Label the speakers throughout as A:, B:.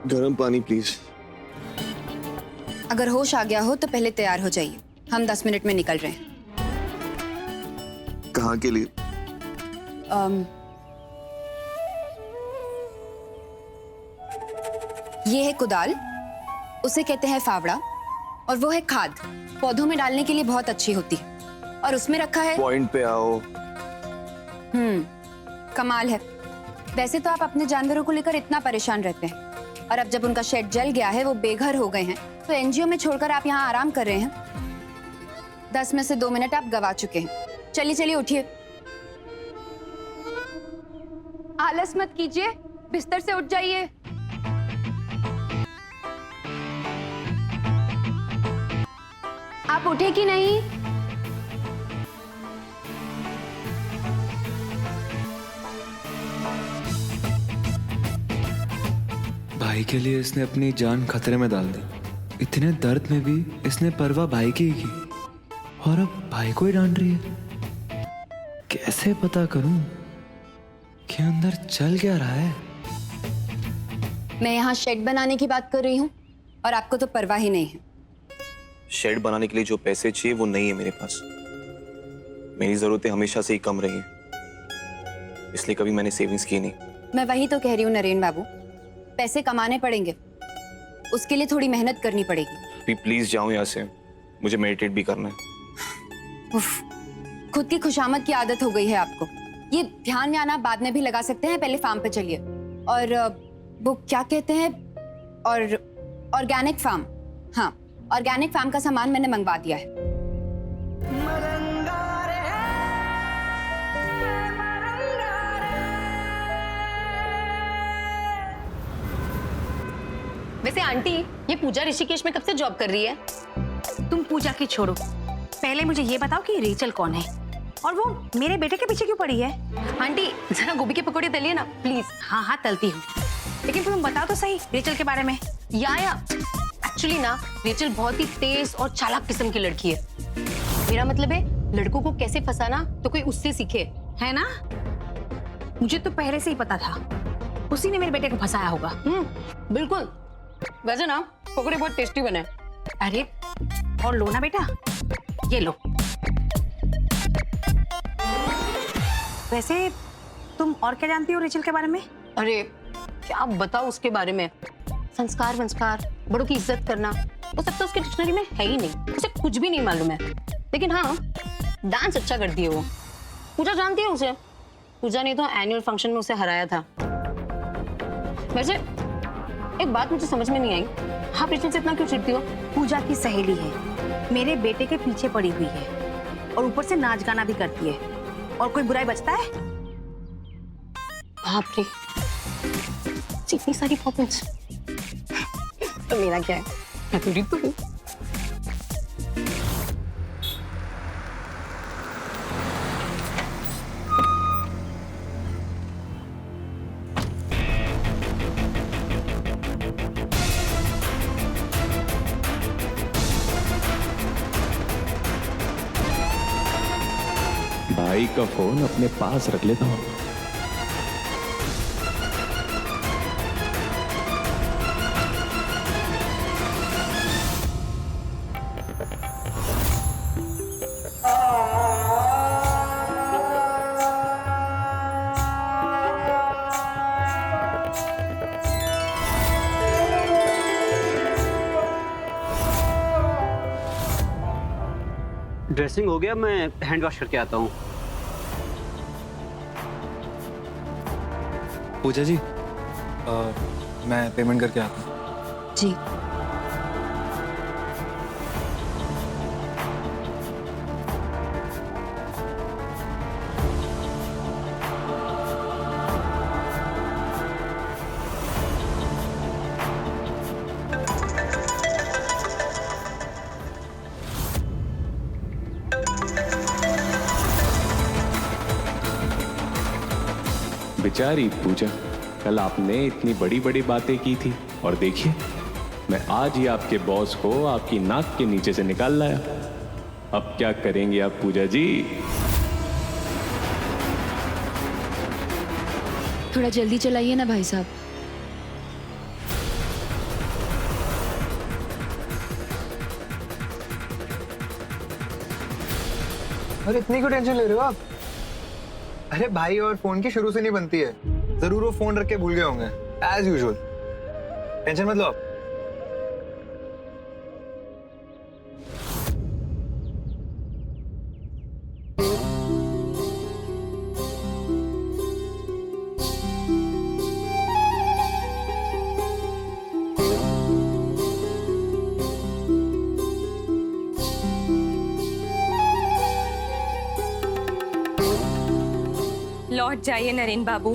A: गर्म पानी प्लीज।
B: अगर होश आ गया हो तो पहले तैयार हो जाइए, हम 10 मिनट में निकल रहे हैं।
A: कहाँ के लिए?
B: ये है कुदाल, उसे कहते हैं फावड़ा, और वो है खाद, पौधों में डालने के लिए बहुत अच्छी होती है। और उसमें रखा है।
A: पॉइंट पे आओ।
B: कमाल है। वैसे तो आप अपने जानवरों को लेकर इतना परेशान रहते हैं, और अब जब उनका शेड जल गया है, वो बेघर हो गए हैं, तो एनजीओ में छोड़कर आप यहाँ आराम कर रहे हैं। 10 में से 2 मिनट आप गवा चुके हैं। चलिए चलिए उठिए, आलस मत कीजिए, बिस्तर से उठ जाइए। आप उठे कि नहीं?
C: भाई के लिए इसने अपनी जान खतरे में डाल दी। इतने दर्द में भी इसने परवाह भाई की ही की, और अब भाई को ही डांट रही है। कैसे पता करूं कि अंदर चल क्या रहा है?
B: मैं यहाँ शेड बनाने की बात कर रही हूँ, और आपको तो परवाह ही नहीं है।
A: शेड बनाने के लिए जो पैसे चाहिए वो नहीं है मेरे पास। मेरी जरूरतें हमेशा से ही कम रही हैं, इसलिए कभी मैंने सेविंग्स की नहीं।
B: मैं वही तो कह रही हूँ नरेन बाबू, पैसे कमाने पड़ेंगे, उसके लिए थोड़ी मेहनत करनी पड़ेगी।
A: अभी प्लीज जाओ यहाँ से, मुझे मेडिटेट भी करना है।
B: उफ, खुद की खुशामद की आदत हो गई है आपको। ये ध्यान में आना बाद में भी लगा सकते हैं, पहले फार्म पे चलिए। और वो क्या कहते हैं, और ऑर्गेनिक फार्म, हाँ ऑर्गेनिक फार्म का सामान मैंने मंगवा दिया है।
D: वैसे आंटी, ये पूजा ऋषिकेश में कब से जॉब कर रही है?
E: तुम पूजा की छोड़ो, पहले मुझे ये बताओ कि रेचल कौन है, और वो मेरे बेटे के पीछे क्यों पड़ी है?
D: आंटी जरा गोभी के पकौड़े तलिए ना प्लीज।
E: हाँ हाँ तलती हूँ, लेकिन तुम बताओ तो सही रेचल के बारे में।
D: या एक्चुअली ना, रेचल बहुत ही तेज और चालाक किस्म की लड़की है। मेरा मतलब है लड़कों को कैसे फंसाना तो कोई उससे सीखे,
E: है ना? मुझे तो पहले से ही पता था, उसी ने मेरे बेटे को फंसाया होगा।
D: बिल्कुल। वैसे ना पकौड़े बहुत टेस्टी बने।
E: अरे और लो ना बेटा, ये लो। वैसे तुम और क्या जानती हो रेचल के बारे में?
D: अरे क्या बताओ उसके बारे में। संस्कार वंस्कार, बड़ों की इज्जत करना, वो सब तो उसके डिक्शनरी में है ही नहीं, उसे कुछ भी नहीं मालूम है। लेकिन हाँ, डांस अच्छा करती है वो। पूजा जानती है उसे? पूजा ने तो एनुअल फंक्शन में उसे हराया था। वैसे एक बात मुझे समझ में नहीं आई, आप रेचल से इतना क्यों चिढ़ती हो?
E: पूजा की सहेली है, मेरे बेटे के पीछे पड़ी हुई है, और ऊपर से नाच गाना भी करती है, और कोई बुराई बचता है?
D: बाप रे, इतनी सारी प्रॉब्लम्स। तो मेरा क्या है, मैं तो रितु हूँ।
F: भाई का फोन अपने पास रख लेता हूं।
G: ड्रेसिंग हो गया, मैं हैंड वॉश करके आता हूँ।
C: पूजा जी, मैं पेमेंट करके आता हूँ।
B: जी
F: बेचारी पूजा, कल आपने इतनी बड़ी बड़ी बातें की थी, और देखिए मैं आज ही आपके बॉस को आपकी नाक के नीचे से निकाल लाया। अब क्या करेंगे आप पूजा जी?
H: थोड़ा जल्दी चलाइए ना भाई साहब। अरे इतनी क्यों टेंशन ले रहे हो आप? अरे भाई और फोन की शुरू से नहीं बनती है, जरूर वो फोन रख के भूल गए होंगे एज यूजुअल। टेंशन मत लो आप।
I: लौट जाइए नरेन बाबू,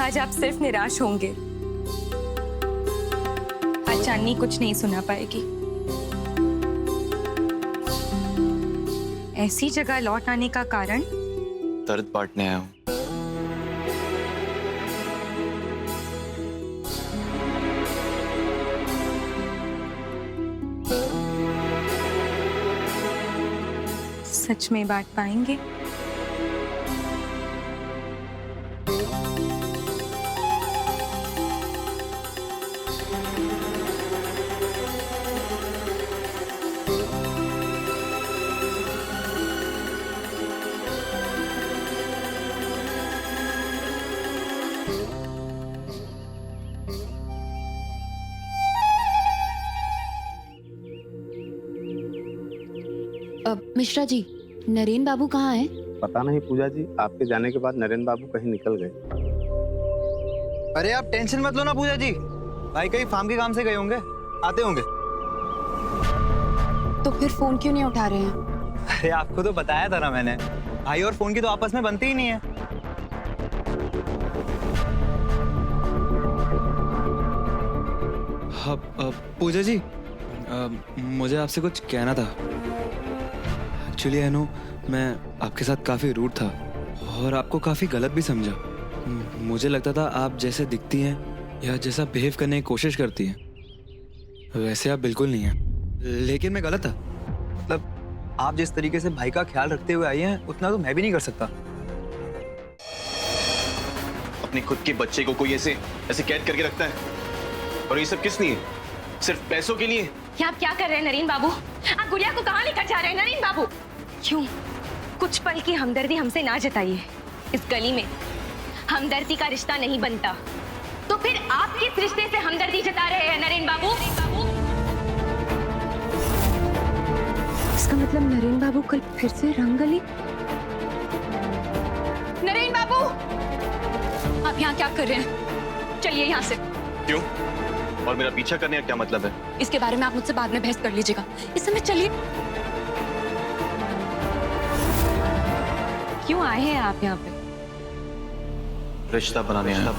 I: आज आप सिर्फ निराश होंगे। आज चांदनी कुछ नहीं सुना पाएगी। ऐसी जगह लौट आने का कारण?
A: दर्द बांटने आया हूँ।
I: सच में बांट पाएंगे?
B: मिश्रा जी, नरेन बाबू कहाँ हैं?
J: पता नहीं पूजा जी, आपके जाने के बाद नरेन बाबू कहीं निकल गए।
H: अरे आप टेंशन मत लो ना पूजा जी, भाई कहीं फार्म के काम से गए होंगे, आते होंगे।
B: तो फिर फोन क्यों नहीं उठा रहे हैं?
H: अरे आपको तो बताया था ना मैंने, भाई और फोन की तो आपस में बनती ही नहीं है।
C: हाँ पूजा जी, मुझे आपसे कुछ कहना था। एक्चुअली आई नो मैं आपके साथ काफ़ी रूड था और आपको काफ़ी गलत भी समझा। मुझे लगता था आप जैसे दिखती हैं या जैसा बिहेव करने की कोशिश करती हैं वैसे आप बिल्कुल नहीं हैं, लेकिन मैं गलत था।
H: मतलब आप जिस तरीके से भाई का ख्याल रखते हुए आई हैं उतना तो मैं भी नहीं कर सकता।
A: अपने खुद के बच्चे को कोई ऐसे कैद करके रखता है, और ये सब किस लिए? सिर्फ पैसों के लिए?
I: क्या आप क्या कर रहे हैं नरेन बाबू? आप गुड़िया को कहाँ लेकर जा रहे हैं नरेन बाबू? क्यों कुछ पल की हमदर्दी हमसे ना जताइए। इस गली में हमदर्दी का रिश्ता नहीं बनता, तो फिर आप किस रिश्ते से हमदर्दी जता रहे हैं नरेन बाबू?
B: इसका मतलब नरेन बाबू कल फिर से रंगली?
I: नरेन बाबू, आप यहाँ क्या कर रहे हैं? चलिए यहाँ से।
A: क्यों? और मेरा पीछा करने का क्या मतलब है?
I: इसके बारे में आप मुझसे बाद में बहस कर लीजिएगा, इस समय चलिए। क्यों आए हैं आप यहाँ पे?
A: रिश्ता बनाने आया।